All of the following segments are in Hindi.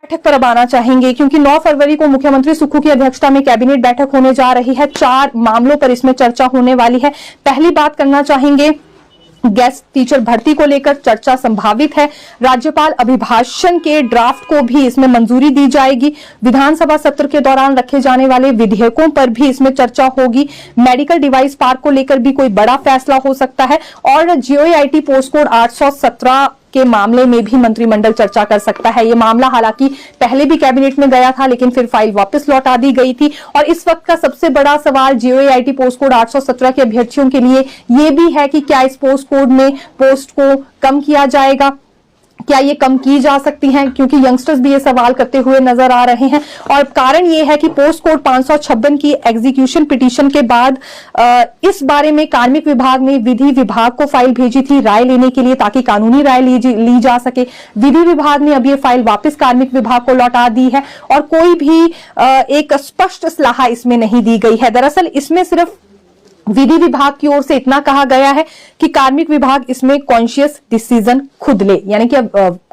बैठक पर अब आना चाहेंगे क्योंकि 9 फरवरी को मुख्यमंत्री सुक्खू की अध्यक्षता में कैबिनेट बैठक होने जा रही है। 4 मामलों पर इसमें चर्चा होने वाली है। पहली बात करना चाहेंगे गेस्ट टीचर भर्ती को लेकर चर्चा संभावित है। राज्यपाल अभिभाषण के ड्राफ्ट को भी इसमें मंजूरी दी जाएगी। विधानसभा सत्र के दौरान रखे जाने वाले विधेयकों पर भी इसमें चर्चा होगी। मेडिकल डिवाइस पार्क को लेकर भी कोई बड़ा फैसला हो सकता है और जीओआईटी पोस्ट कोड 817 के मामले में भी मंत्रिमंडल चर्चा कर सकता है। ये मामला हालांकि पहले भी कैबिनेट में गया था, लेकिन फिर फाइल वापस लौटा दी गई थी। और इस वक्त का सबसे बड़ा सवाल जीओआईटी पोस्ट कोड 817 के अभ्यर्थियों के लिए ये भी है कि क्या इस पोस्ट कोड में पोस्ट को कम किया जाएगा, क्या ये कम की जा सकती हैं, क्योंकि यंगस्टर्स भी ये सवाल करते हुए नजर आ रहे हैं। और कारण ये है कि पोस्ट कोड 556 की एग्जीक्यूशन पिटीशन के बाद इस बारे में कार्मिक विभाग ने विधि विभाग को फाइल भेजी थी राय लेने के लिए, ताकि कानूनी राय ली जा सके। विधि विभाग ने अब ये फाइल वापस कार्मिक विभाग को लौटा दी है और कोई भी एक स्पष्ट सलाह इसमें नहीं दी गई है। दरअसल इसमें सिर्फ विधि विभाग की ओर से इतना कहा गया है कि कार्मिक विभाग इसमें कॉन्शियस डिसीजन खुद ले, यानी कि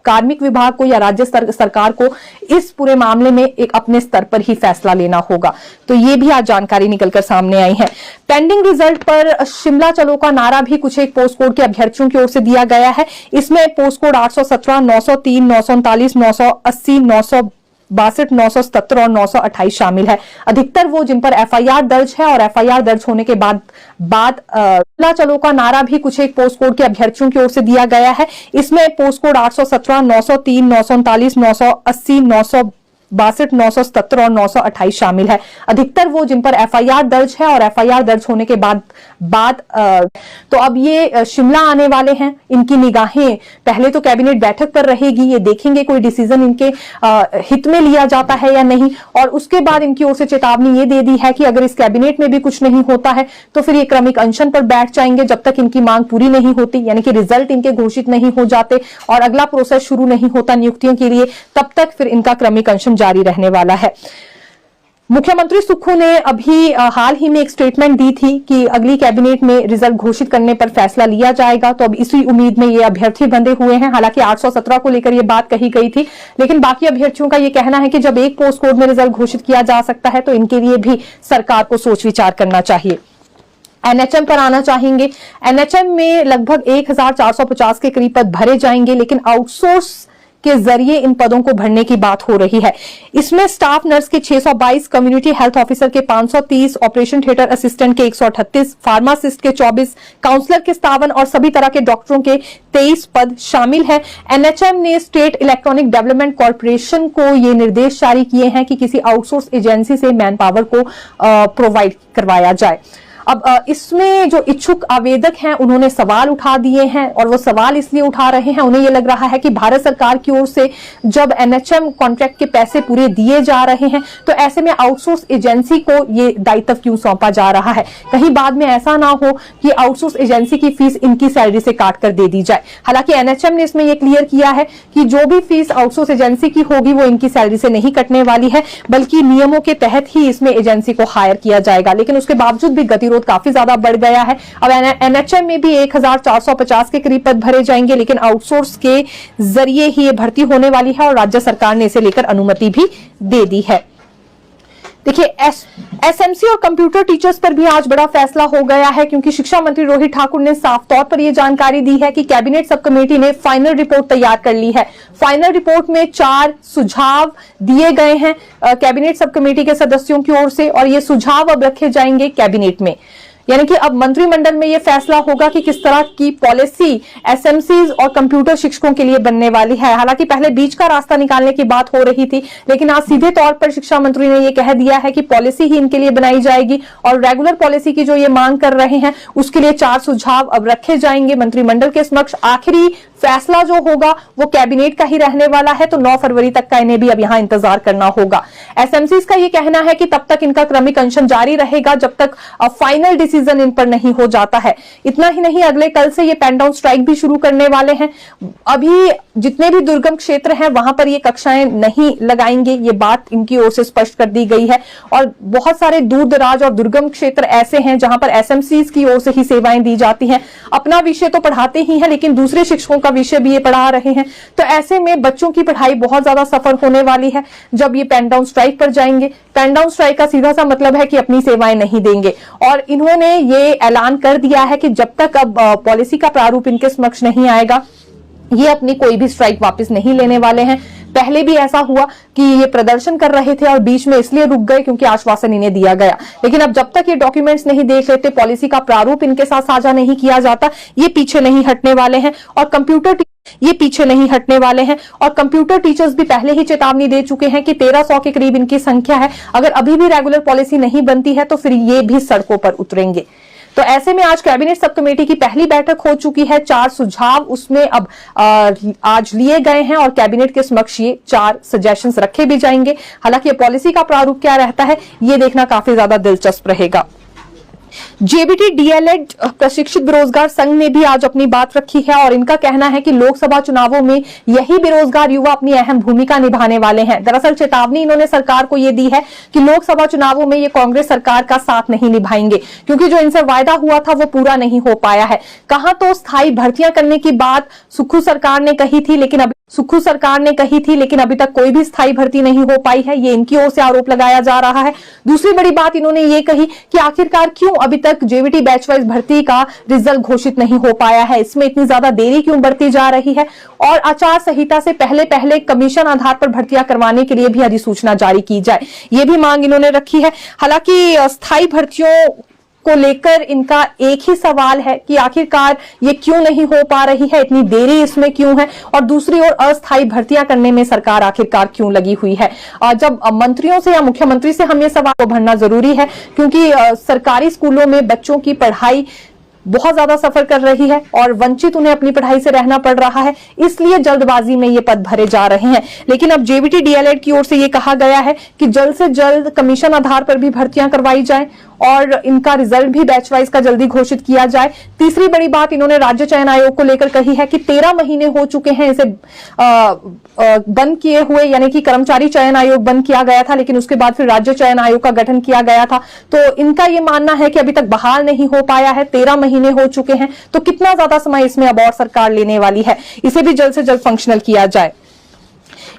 कार्मिक विभाग को या राज्य सरकार को इस पूरे मामले में एक अपने स्तर पर ही फैसला लेना होगा। तो ये भी आज जानकारी निकलकर सामने आई है। पेंडिंग रिजल्ट पर शिमला चलो का नारा भी कुछ एक पोस्ट कोड के अभ्यर्थियों की ओर से दिया गया है। इसमें पोस्ट कोड 817, 903, 939, 980, 962, 977 और 928 शामिल है। अधिकतर वो जिन पर एफआईआर दर्ज है और एफआईआर दर्ज होने के बाद शिमला चलो का नारा भी कुछ एक पोस्ट कोड के अभ्यर्थियों की ओर से दिया गया है। इसमें पोस्ट कोड 817, 903, 939, 980, 962, 977 और 928 शामिल है। अधिकतर वो जिन पर एफआईआर दर्ज है और एफआईआर दर्ज होने के बाद तो अब ये शिमला आने वाले हैं। इनकी निगाहें पहले तो कैबिनेट बैठक पर रहेगी, ये देखेंगे कोई डिसीजन इनके हित में लिया जाता है या नहीं, और उसके बाद इनकी ओर से चेतावनी ये दे दी है कि अगर इस कैबिनेट में भी कुछ नहीं होता है तो फिर ये क्रमिक अनशन पर बैठ जाएंगे जब तक इनकी मांग पूरी नहीं होती, यानी कि रिजल्ट इनके घोषित नहीं हो जाते और अगला प्रोसेस शुरू नहीं होता नियुक्तियों के लिए, तब तक फिर इनका क्रमिक अनशन जारी रहने वाला है। मुख्यमंत्री सुक्खू ने अभी हाल ही में एक स्टेटमेंट दी थी कि अगली कैबिनेट में रिजल्ट घोषित करने पर फैसला लिया जाएगा, तो अब इसी उम्मीद में ये अभ्यर्थी बंधे हुए हैं। हालांकि 817 को लेकर ये बात कही गई थी, लेकिन बाकी अभ्यर्थियों का ये कहना है कि जब एक पोस्ट कोड में रिजल्ट घोषित किया जा सकता है तो इनके लिए भी सरकार को सोच विचार करना चाहिए। एनएचएम पर आना चाहेंगे। एनएचएम में लगभग 1450 के करीब पद भरे जाएंगे, लेकिन आउटसोर्स के जरिए इन पदों को भरने की बात हो रही है। इसमें स्टाफ नर्स के 622, कम्युनिटी हेल्थ ऑफिसर के 530, ऑपरेशन थिएटर असिस्टेंट के 138, फार्मासिस्ट के 24, काउंसलर के 57 और सभी तरह के डॉक्टरों के 23 पद शामिल हैं। एनएचएम ने स्टेट इलेक्ट्रॉनिक डेवलपमेंट कॉर्पोरेशन को ये निर्देश जारी किए हैं कि किसी आउटसोर्स एजेंसी से मैन पावर को प्रोवाइड करवाया जाए। अब इसमें जो इच्छुक आवेदक हैं उन्होंने सवाल उठा दिए हैं, और वो सवाल इसलिए उठा रहे हैं, उन्हें ये लग रहा है कि भारत सरकार की ओर से जब एनएचएम कॉन्ट्रैक्ट के पैसे पूरे दिए जा रहे हैं तो ऐसे में आउटसोर्स एजेंसी को ये दायित्व क्यों सौंपा जा रहा है। कहीं बाद में ऐसा ना हो कि आउटसोर्स एजेंसी की फीस इनकी सैलरी से काट कर दे दी जाए। हालांकि एनएचएम ने इसमें यह क्लियर किया है कि जो भी फीस आउटसोर्स एजेंसी की होगी वो इनकी सैलरी से नहीं कटने वाली है, बल्कि नियमों के तहत ही इसमें एजेंसी को हायर किया जाएगा। लेकिन उसके बावजूद भी गतिरोध काफी ज्यादा बढ़ गया है। अब एनएचएम में भी 1450 के करीब पद भरे जाएंगे, लेकिन आउटसोर्स के जरिए ही ये भर्ती होने वाली है और राज्य सरकार ने इसे लेकर अनुमति भी दे दी है। देखिए, एसएमसी और कंप्यूटर टीचर्स पर भी आज बड़ा फैसला हो गया है, क्योंकि शिक्षा मंत्री रोहित ठाकुर ने साफ तौर पर यह जानकारी दी है कि कैबिनेट सब कमेटी ने फाइनल रिपोर्ट तैयार कर ली है। फाइनल रिपोर्ट में 4 सुझाव दिए गए हैं कैबिनेट सब कमेटी के सदस्यों की ओर से, और ये सुझाव अब रखे जाएंगे कैबिनेट में। यानी कि अब मंत्रिमंडल में यह फैसला होगा कि किस तरह की पॉलिसी एसएमसीज और कंप्यूटर शिक्षकों के लिए बनने वाली है। हालांकि पहले बीच का रास्ता निकालने की बात हो रही थी, लेकिन आज सीधे तौर पर शिक्षा मंत्री ने यह कह दिया है कि पॉलिसी ही इनके लिए बनाई जाएगी, और रेगुलर पॉलिसी की जो ये मांग कर रहे हैं उसके लिए 4 सुझाव अब रखे जाएंगे मंत्रिमंडल के समक्ष। आखिरी फैसला जो होगा वो कैबिनेट का ही रहने वाला है, तो 9 फरवरी तक का इन्हें भी अब यहां इंतजार करना होगा। एसएमसीज का ये कहना है कि तब तक इनका क्रमिक अनशन जारी रहेगा जब तक फाइनल डिसीजन इन पर नहीं हो जाता है। इतना ही नहीं, अगले कल से ये पेन डाउन स्ट्राइक भी शुरू करने वाले हैं। अभी जितने भी दुर्गम क्षेत्र हैं वहां पर ये कक्षाएं नहीं लगाएंगे, ये बात इनकी ओर से स्पष्ट कर दी गई है। और बहुत सारे दूर दराज और दुर्गम क्षेत्र ऐसे हैं जहां पर एसएमसीज की ओर से ही सेवाएं दी जाती हैं। अपना विषय तो पढ़ाते ही हैं, लेकिन दूसरे शिक्षकों का विषय भी ये पढ़ा रहे हैं। तो ऐसे में बच्चों की पढ़ाई बहुत ज्यादा सफर होने वाली है जब ये पेन डाउन स्ट्राइक पर जाएंगे। पेन डाउन स्ट्राइक का सीधा सा मतलब है कि अपनी सेवाएं नहीं देंगे, और इन्होंने ये ऐलान कर दिया है कि जब तक अब पॉलिसी का प्रारूप इनके समक्ष नहीं आएगा, ये अपनी कोई भी स्ट्राइक वापस नहीं लेने वाले हैं। पहले भी ऐसा हुआ कि ये प्रदर्शन कर रहे थे और बीच में इसलिए रुक गए क्योंकि आश्वासन इन्हें दिया गया, लेकिन अब जब तक ये डॉक्यूमेंट्स नहीं देख लेते, पॉलिसी का प्रारूप इनके साथ साझा नहीं किया जाता, ये पीछे नहीं हटने वाले हैं। और कंप्यूटर टीचर्स भी पहले ही चेतावनी दे चुके हैं कि 1300 के करीब इनकी संख्या है। अगर अभी भी रेगुलर पॉलिसी नहीं बनती है तो फिर ये भी सड़कों पर उतरेंगे। तो ऐसे में आज कैबिनेट सब कमेटी की पहली बैठक हो चुकी है। 4 सुझाव उसमें अब आज लिए गए हैं और कैबिनेट के समक्ष ये 4 सजेशंस रखे भी जाएंगे। हालांकि ये पॉलिसी का प्रारूप क्या रहता है ये देखना काफी ज्यादा दिलचस्प रहेगा। जेबीटी डीएलएड प्रशिक्षित बेरोजगार संघ ने भी आज अपनी बात रखी है और इनका कहना है कि लोकसभा चुनावों में यही बेरोजगार युवा अपनी अहम भूमिका निभाने वाले हैं। दरअसल चेतावनी इन्होंने सरकार को यह दी है कि लोकसभा चुनावों में ये कांग्रेस सरकार का साथ नहीं निभाएंगे, क्योंकि जो इनसे वायदा हुआ था वो पूरा नहीं हो पाया है। कहां तो स्थायी भर्तियां करने की बात सुक्खू सरकार ने कही थी, लेकिन अभी तक कोई भी स्थायी भर्ती नहीं हो पाई है। ये इनकी ओर से आरोप लगाया जा रहा है। दूसरी बड़ी बात इन्होंने ये कही कि आखिरकार क्यों अभी तक जेबीटी बैच वाइज भर्ती का रिजल्ट घोषित नहीं हो पाया है, इसमें इतनी ज्यादा देरी क्यों बरती जा रही है, और आचार संहिता से पहले कमीशन आधार पर भर्तियां करवाने के लिए भी अधिसूचना जारी की जाए, ये भी मांग इन्होंने रखी है। हालांकि स्थायी भर्तियों को लेकर इनका एक ही सवाल है कि आखिरकार ये क्यों नहीं हो पा रही है, इतनी देरी इसमें क्यों है, और दूसरी ओर अस्थायी भर्तियां करने में सरकार आखिरकार क्यों लगी हुई है। जब मंत्रियों से या मुख्यमंत्री से हम ये सवाल को भरना जरूरी है, क्योंकि सरकारी स्कूलों में बच्चों की पढ़ाई बहुत ज्यादा सफर कर रही है और वंचित उन्हें अपनी पढ़ाई से रहना पड़ रहा है, इसलिए जल्दबाजी में ये पद भरे जा रहे हैं। लेकिन अब जेबीटी डीएलएड की ओर से ये कहा गया है कि जल्द से जल्द कमीशन आधार पर भी भर्तियां करवाई जाए और इनका रिजल्ट भी बैच वाइज का जल्दी घोषित किया जाए। तीसरी बड़ी बात इन्होंने राज्य चयन आयोग को लेकर कही है कि 13 महीने हो चुके हैं इसे बंद किए हुए, यानी कि कर्मचारी चयन आयोग बंद किया गया था, लेकिन उसके बाद फिर राज्य चयन आयोग का गठन किया गया था। तो इनका यह मानना है कि अभी तक बहाल नहीं हो पाया है, 13 महीने हो चुके हैं, तो कितना ज्यादा समय इसमें अब और सरकार लेने वाली है, इसे भी जल्द से जल्द फंक्शनल किया जाए।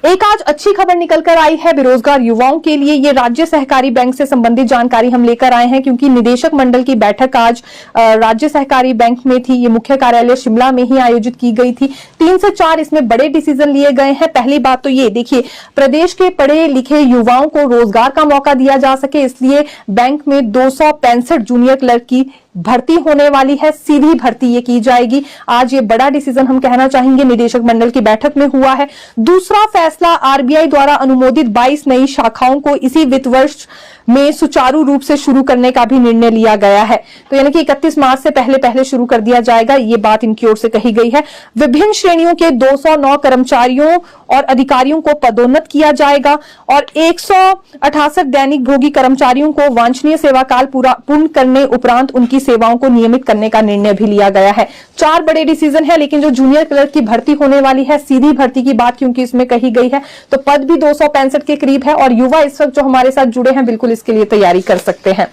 एक आज अच्छी खबर निकलकर आई है बेरोजगार युवाओं के लिए। ये राज्य सहकारी बैंक से संबंधित जानकारी हम लेकर आए हैं, क्योंकि निदेशक मंडल की बैठक आज राज्य सहकारी बैंक में थी। ये मुख्य कार्यालय शिमला में ही आयोजित की गई थी। 3 से 4 इसमें बड़े डिसीजन लिए गए हैं। पहली बात तो ये देखिए, प्रदेश के पढ़े लिखे युवाओं को रोजगार का मौका दिया जा सके, इसलिए बैंक में 265 जूनियर क्लर्क की भर्ती होने वाली है। सीधी भर्ती ये की जाएगी। आज ये बड़ा डिसीजन हम कहना चाहेंगे निदेशक मंडल की बैठक में हुआ है। दूसरा फैसला, आरबीआई द्वारा अनुमोदित 22 नई शाखाओं को इसी वित्त वर्ष में सुचारू रूप से शुरू करने का भी निर्णय लिया गया है। तो यानी कि 31 मार्च से पहले शुरू कर दिया जाएगा, ये बात इनकी ओर से कही गई है। विभिन्न श्रेणियों के 209 कर्मचारियों और अधिकारियों को पदोन्नत किया जाएगा और 168 दैनिक भोगी कर्मचारियों को वांछनीय सेवा काल पूर्ण करने उपरांत उनकी सेवाओं को नियमित करने का निर्णय भी लिया गया है। 4 बड़े डिसीजन है, लेकिन जो जूनियर क्लर्क की भर्ती होने वाली है, सीधी भर्ती की बात क्योंकि इसमें कही गई है, तो पद भी 265 के करीब है और युवा इस वक्त जो हमारे साथ जुड़े हैं बिल्कुल इसके लिए तैयारी कर सकते हैं।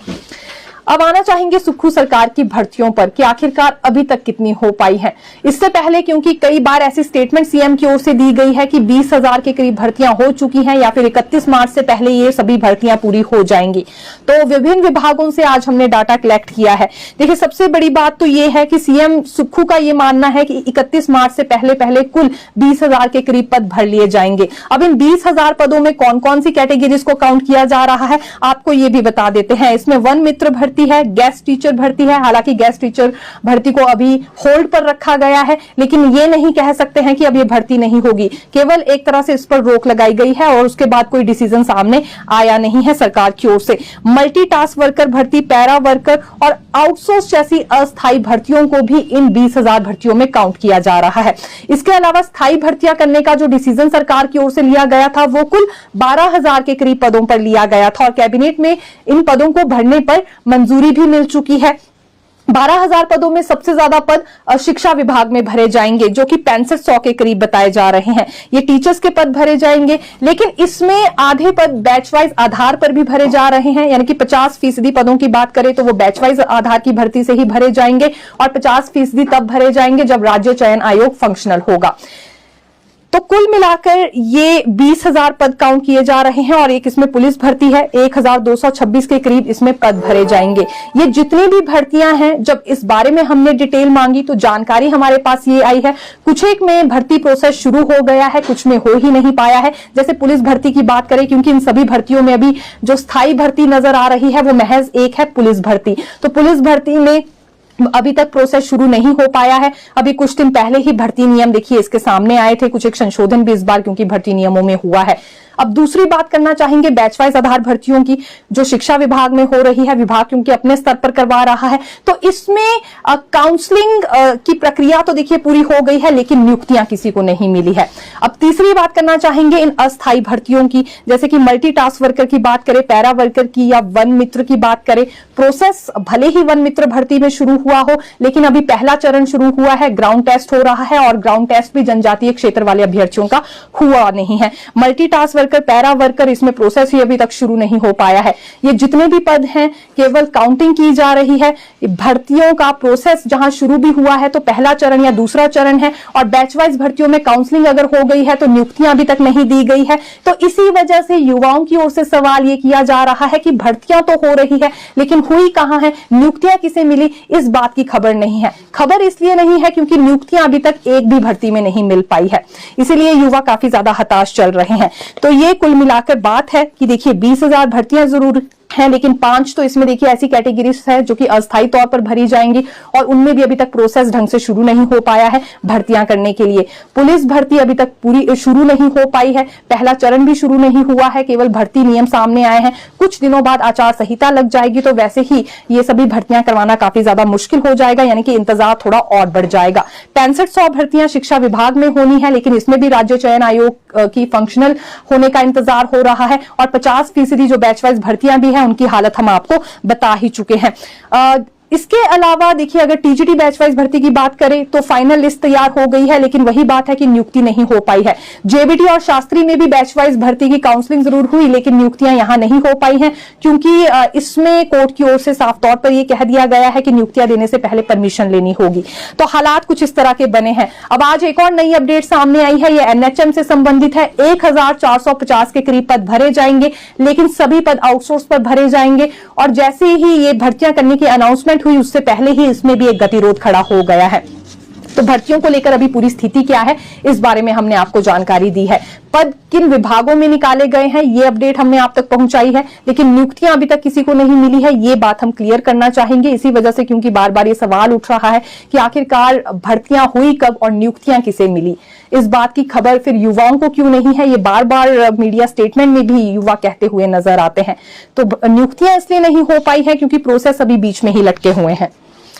अब आना चाहेंगे सुक्खू सरकार की भर्तियों पर कि आखिरकार अभी तक कितनी हो पाई है। इससे पहले क्योंकि कई बार ऐसी स्टेटमेंट सीएम की ओर से दी गई है कि 20,000 के करीब भर्तियां हो चुकी हैं या फिर 31 मार्च से पहले ये सभी भर्तियां पूरी हो जाएंगी। तो विभिन्न विभागों से आज हमने डाटा कलेक्ट किया है। देखिए, सबसे बड़ी बात तो ये है कि सीएम सुक्खू का ये मानना है कि 31 मार्च से पहले कुल 20,000 के करीब पद भर लिए जाएंगे। अब इन 20,000 पदों में कौन कौन सी कैटेगरीज को काउंट किया जा रहा है आपको ये भी बता देते हैं। इसमें वन मित्र भर्ती है, गेस्ट टीचर भर्ती है। हालांकि गेस्ट टीचर भर्ती को अभी होल्ड पर रखा गया है, लेकिन ये नहीं कह सकते हैं कि अब ये भर्ती नहीं होगी। केवल एक तरह से इस पर रोक लगाई गई है और उसके बाद कोई डिसीजन सामने आया नहीं है सरकार की ओर से। मल्टीटास्क वर्कर भर्ती, पैरा वर्कर और आउटसोर्स जैसी अस्थायी भर्तियों को भी इन 20,000 भर्तियों में काउंट किया जा रहा है। इसके अलावा स्थायी भर्तियां करने का जो डिसीजन सरकार की ओर से लिया गया था वो कुल 12,000 के करीब पदों पर लिया गया था और कैबिनेट में इन पदों को भरने पर मंजूरी भी मिल चुकी है। 12,000 पदों में सबसे ज्यादा पद शिक्षा विभाग में भरे जाएंगे, जो कि 6500 के करीब बताए जा रहे हैं। ये टीचर्स के पद भरे जाएंगे, लेकिन इसमें आधे पद बैच वाइज आधार पर भी भरे जा रहे हैं, यानी कि 50% पदों की बात करें तो वो बैच वाइज आधार की भर्ती से ही भरे जाएंगे और 50% तब भरे जाएंगे जब राज्य चयन आयोग फंक्शनल होगा। तो कुल मिलाकर ये 20,000 पद काउंट किए जा रहे हैं और एक इसमें पुलिस भर्ती है, 1,226 के करीब इसमें पद भरे जाएंगे। ये जितनी भी भर्तियां हैं, जब इस बारे में हमने डिटेल मांगी तो जानकारी हमारे पास ये आई है, कुछ एक में भर्ती प्रोसेस शुरू हो गया है, कुछ में हो ही नहीं पाया है। जैसे पुलिस भर्ती की बात करें, क्योंकि इन सभी भर्तियों में अभी जो स्थायी भर्ती नजर आ रही है वो महज एक है, पुलिस भर्ती। तो पुलिस भर्ती में अभी तक प्रोसेस शुरू नहीं हो पाया है। अभी कुछ दिन पहले ही भर्ती नियम देखिए इसके सामने आए थे, कुछ एक संशोधन भी इस बार क्योंकि भर्ती नियमों में हुआ है। अब दूसरी बात करना चाहेंगे बैच वाइज आधार भर्तियों की, जो शिक्षा विभाग में हो रही है, विभाग क्योंकि अपने स्तर पर करवा रहा है, तो इसमें काउंसलिंग की प्रक्रिया तो देखिए पूरी हो गई है, लेकिन नियुक्तियां किसी को नहीं मिली है। अब तीसरी बात करना चाहेंगे इन अस्थायी भर्तियों की, जैसे कि मल्टीटास्क वर्कर की बात करें, पैरा वर्कर की या वन मित्र की बात करें। प्रोसेस भले ही वन मित्र भर्ती में शुरू हुआ हो, लेकिन अभी पहला चरण शुरू हुआ है, ग्राउंड टेस्ट हो रहा है और ग्राउंड टेस्ट भी जनजातीय क्षेत्र वाले अभ्यर्थियों का हुआ नहीं है। मल्टीटास्क वर्कर, पैरा वर्कर, इसमें प्रोसेस ही अभी तक शुरू नहीं हो पाया है। ये जितने भी पद हैं केवल काउंटिंग की जा रही है। भर्तियों का प्रोसेस जहां शुरू भी हुआ है तो पहला चरण या दूसरा चरण है, और बैच वाइज भर्तियों में काउंसलिंग अगर हो गई है तो नियुक्तियां अभी तक नहीं दी गई है। तो इसी वजह से युवाओं की ओर से सवाल ये किया जा रहा है कि भर्तियां तो हो रही है, लेकिन हुई कहां है, नियुक्तियां किसे मिली, इस बात की खबर नहीं है। खबर इसलिए नहीं है क्योंकि नियुक्तियां अभी तक एक भी भर्ती में नहीं मिल पाई है, इसीलिए युवा काफी ज्यादा हताश चल रहे हैं। तो ये कुल मिलाकर बात है कि देखिए 20,000 भर्तियां जरूर हैं, लेकिन 5 तो इसमें देखिए ऐसी कैटेगरीज है जो कि अस्थायी तौर पर भरी जाएंगी और उनमें भी अभी तक प्रोसेस ढंग से शुरू नहीं हो पाया है भर्तियां करने के लिए। पुलिस भर्ती अभी तक पूरी शुरू नहीं हो पाई है, पहला चरण भी शुरू नहीं हुआ है, केवल भर्ती नियम सामने आए हैं। कुछ दिनों बाद आचार संहिता लग जाएगी तो वैसे ही ये सभी भर्तियां करवाना काफी ज्यादा मुश्किल हो जाएगा, यानी कि इंतजार थोड़ा और बढ़ जाएगा। 6500 भर्तियां शिक्षा विभाग में होनी है, लेकिन इसमें भी राज्य चयन आयोग की फंक्शनल होने का इंतजार हो रहा है, और 50% जो बैच वाइज भर्तियां भी हैं उनकी हालत हम आपको बता ही चुके हैं। इसके अलावा देखिए अगर टीजीटी बैच वाइज भर्ती की बात करें तो फाइनल लिस्ट तैयार हो गई है, लेकिन वही बात है कि नियुक्ति नहीं हो पाई है। जेबीटी और शास्त्री में भी बैच वाइज भर्ती की काउंसलिंग जरूर हुई, लेकिन नियुक्तियां यहां नहीं हो पाई हैं, क्योंकि इसमें कोर्ट की ओर से साफ तौर पर यह कह दिया गया है कि नियुक्तियां देने से पहले परमिशन लेनी होगी। तो हालात कुछ इस तरह के बने हैं। अब आज एक और नई अपडेट सामने आई है, यह एनएचएम से संबंधित है। 1,450 के करीब पद भरे जाएंगे, लेकिन सभी पद आउटसोर्स पर भरे जाएंगे, और जैसे ही ये भर्तियां करने की अनाउंसमेंट हुई उससे पहले ही इसमें भी एक गतिरोध खड़ा हो गया है। तो भर्तियों को लेकर अभी पूरी स्थिति क्या है, इस बारे में हमने आपको जानकारी दी है। पद किन विभागों में निकाले गए हैं ये अपडेट हमने आप तक पहुंचाई है, लेकिन नियुक्तियां अभी तक किसी को नहीं मिली है, ये बात हम क्लियर करना चाहेंगे इसी वजह से, क्योंकि बार बार ये सवाल उठ रहा है कि आखिरकार भर्तियां हुई कब और नियुक्तियां किसे मिली। इस बात की खबर फिर युवाओं को क्यों नहीं है, ये बार बार मीडिया स्टेटमेंट में भी युवा कहते हुए नजर आते हैं। तो नियुक्तियां इसलिए नहीं हो पाई है क्योंकि प्रोसेस अभी बीच में ही लटके हुए हैं।